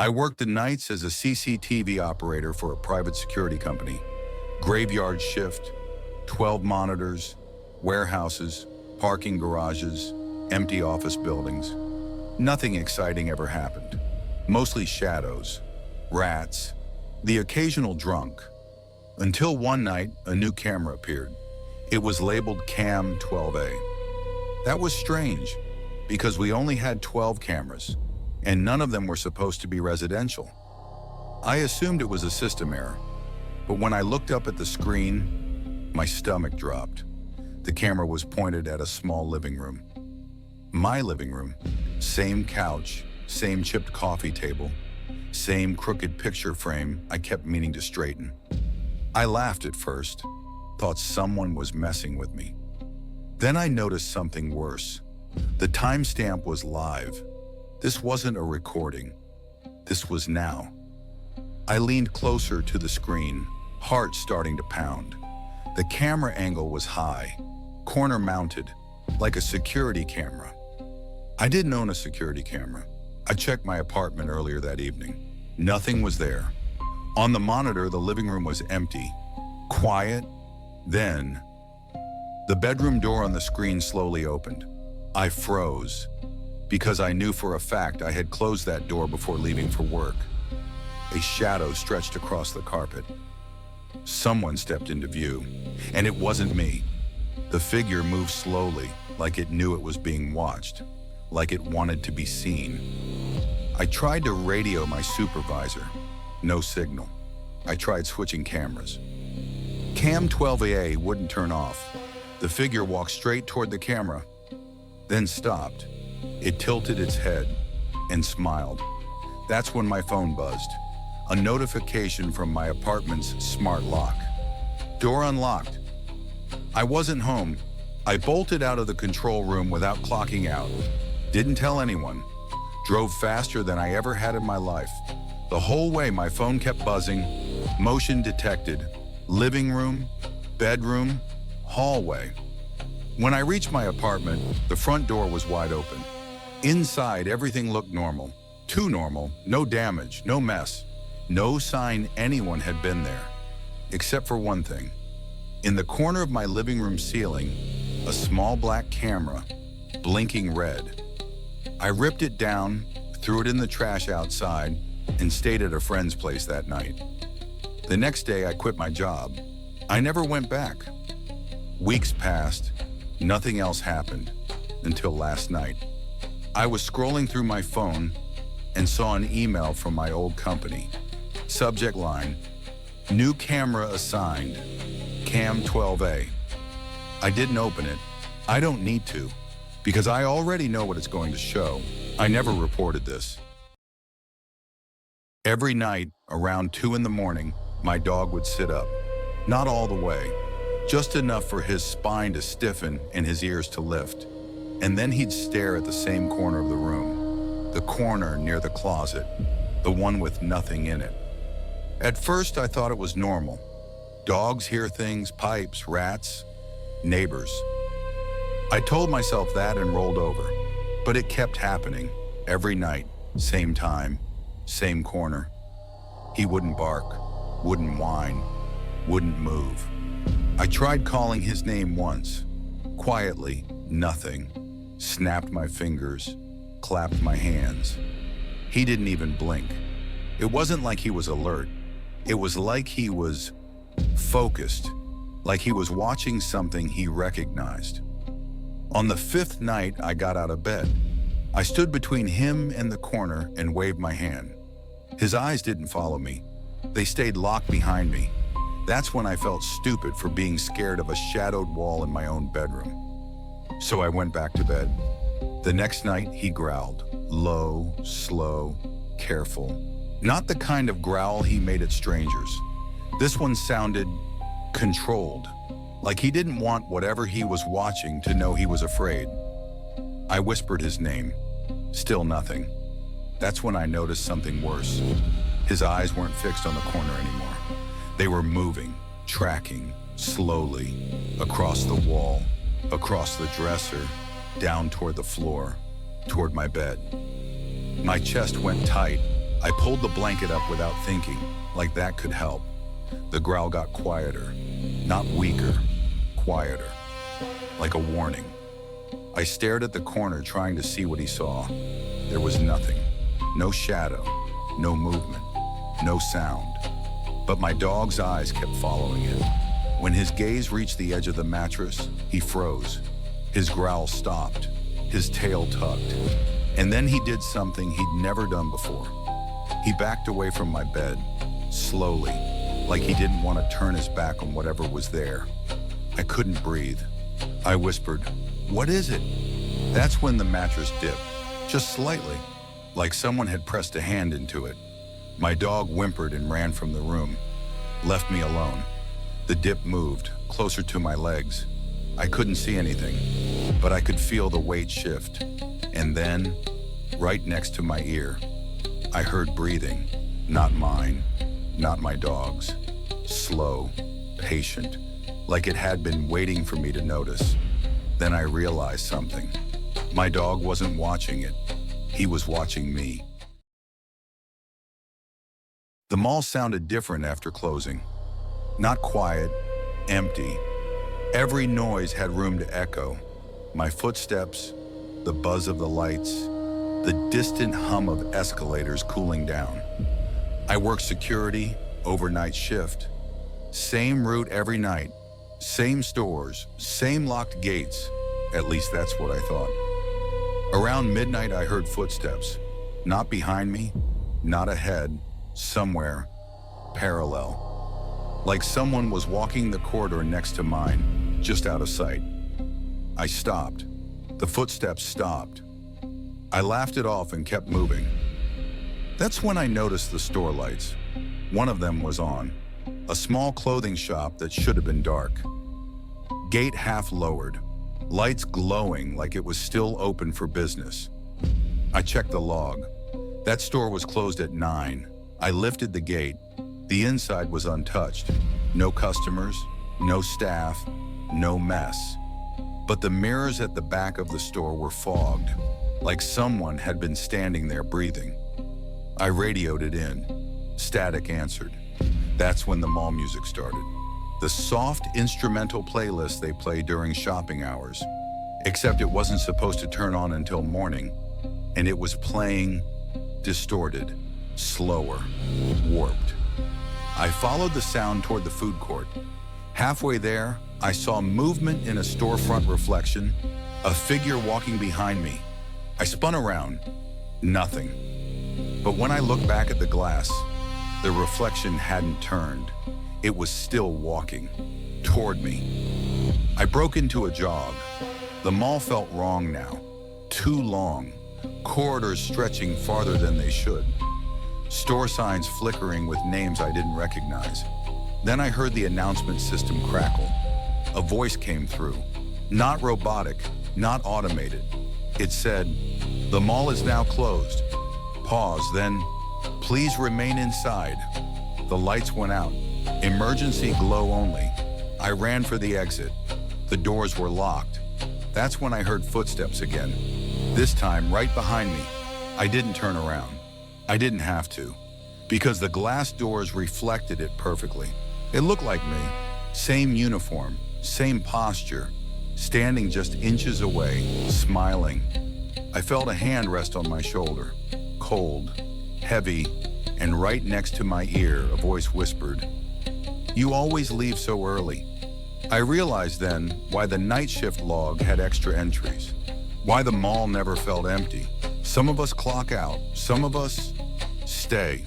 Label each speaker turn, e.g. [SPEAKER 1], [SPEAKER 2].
[SPEAKER 1] I worked the nights as a CCTV operator for a private security company. Graveyard shift, 12 monitors, warehouses, parking garages, empty office buildings. Nothing exciting ever happened. Mostly shadows, rats, the occasional drunk. Until one night, a new camera appeared. It was labeled Cam 12A. That was strange, because we only had 12 cameras, and none of them were supposed to be residential. I assumed it was a system error, but when I looked up at the screen, my stomach dropped. The camera was pointed at a small living room. My living room, same couch, same chipped coffee table, same crooked picture frame I kept meaning to straighten. I laughed at first, thought someone was messing with me. Then I noticed something worse. The timestamp was live. This wasn't a recording. This was now. I leaned closer to the screen, heart starting to pound. The camera angle was high, corner mounted, like a security camera. I didn't own a security camera. I checked my apartment earlier that evening. Nothing was there. On the monitor, the living room was empty, quiet. Then, the bedroom door on the screen slowly opened. I froze, because I knew for a fact I had closed that door before leaving for work. A shadow stretched across the carpet. Someone stepped into view, and it wasn't me. The figure moved slowly, like it knew it was being watched, like it wanted to be seen. I tried to radio my supervisor. No signal. I tried switching cameras. Cam 12A wouldn't turn off. The figure walked straight toward the camera, then stopped. It tilted its head and smiled. That's when my phone buzzed. A notification from my apartment's smart lock. Door unlocked. I wasn't home. I bolted out of the control room without clocking out. Didn't tell anyone. Drove faster than I ever had in my life. The whole way my phone kept buzzing. Motion detected. Living room, bedroom, hallway. When I reached my apartment, the front door was wide open. Inside, everything looked normal. Too normal, no damage, no mess. No sign anyone had been there. Except for one thing. In the corner of my living room ceiling, a small black camera, blinking red. I ripped it down, threw it in the trash outside, and stayed at a friend's place that night. The next day, I quit my job. I never went back. Weeks passed, nothing else happened, until last night. I was scrolling through my phone and saw an email from my old company. Subject line, new camera assigned, Cam 12A. I didn't open it. I don't need to, because I already know what it's going to show. I never reported this. Every night, around 2 in the morning, my dog would sit up. Not all the way, just enough for his spine to stiffen and his ears to lift. And then he'd stare at the same corner of the room, the corner near the closet, the one with nothing in it. At first, I thought it was normal. Dogs hear things, pipes, rats, neighbors. I told myself that and rolled over, but it kept happening every night, same time, same corner. He wouldn't bark, wouldn't whine, wouldn't move. I tried calling his name once. Quietly, nothing. Snapped my fingers, clapped my hands. He didn't even blink. It wasn't like he was alert. It was like he was focused, like he was watching something he recognized. On the 5th night, I got out of bed. I stood between him and the corner and waved my hand. His eyes didn't follow me. They stayed locked behind me. That's when I felt stupid for being scared of a shadowed wall in my own bedroom. So I went back to bed. The next night, he growled. Low, slow, careful. Not the kind of growl he made at strangers. This one sounded controlled, like he didn't want whatever he was watching to know he was afraid. I whispered his name. Still nothing. That's when I noticed something worse. His eyes weren't fixed on the corner anymore. They were moving, tracking, slowly, across the wall, across the dresser, down toward the floor, toward my bed. My chest went tight, I pulled the blanket up without thinking, like that could help. The growl got quieter, not weaker, quieter, like a warning. I stared at the corner trying to see what he saw. There was nothing. No shadow, no movement, no sound. But my dog's eyes kept following it. When his gaze reached the edge of the mattress, he froze. His growl stopped, his tail tugged. And then he did something he'd never done before. He backed away from my bed, slowly, like he didn't want to turn his back on whatever was there. I couldn't breathe. I whispered, "What is it?" That's when the mattress dipped, just slightly, like someone had pressed a hand into it. My dog whimpered and ran from the room, left me alone. The dip moved, closer to my legs. I couldn't see anything, but I could feel the weight shift. And then, right next to my ear, I heard breathing, not mine, not my dog's. Slow, patient, like it had been waiting for me to notice. Then I realized something. My dog wasn't watching it. He was watching me. The mall sounded different after closing. Not quiet, empty. Every noise had room to echo. My footsteps, the buzz of the lights, the distant hum of escalators cooling down. I worked security, overnight shift. Same route every night, same stores, same locked gates. At least that's what I thought. Around midnight, I heard footsteps. Not behind me, not ahead, somewhere, parallel. Like someone was walking the corridor next to mine, just out of sight. I stopped. The footsteps stopped. I laughed it off and kept moving. That's when I noticed the store lights. One of them was on. A small clothing shop that should have been dark. Gate half lowered. Lights glowing like it was still open for business. I checked the log. That store was closed at 9. I lifted the gate. The inside was untouched. No customers, no staff, no mess. But the mirrors at the back of the store were fogged, like someone had been standing there breathing. I radioed it in. Static answered. That's when the mall music started. The soft instrumental playlist they play during shopping hours. Except it wasn't supposed to turn on until morning, and it was playing distorted, slower, warped. I followed the sound toward the food court. Halfway there, I saw movement in a storefront reflection, a figure walking behind me. I spun around, nothing. But when I looked back at the glass, the reflection hadn't turned. It was still walking, toward me. I broke into a jog. The mall felt wrong now, too long, corridors stretching farther than they should. Store signs flickering with names I didn't recognize. Then I heard the announcement system crackle. A voice came through, not robotic, not automated. It said, "The mall is now closed." Pause, then, "Please remain inside." The lights went out. Emergency glow only. I ran for the exit. The doors were locked. That's when I heard footsteps again. This time, right behind me. I didn't turn around. I didn't have to, because the glass doors reflected it perfectly. It looked like me. Same uniform, same posture, standing just inches away, smiling. I felt a hand rest on my shoulder, cold, heavy, and right next to my ear, a voice whispered, "You always leave so early." I realized then why the night shift log had extra entries, why the mall never felt empty. Some of us clock out, some of us stay.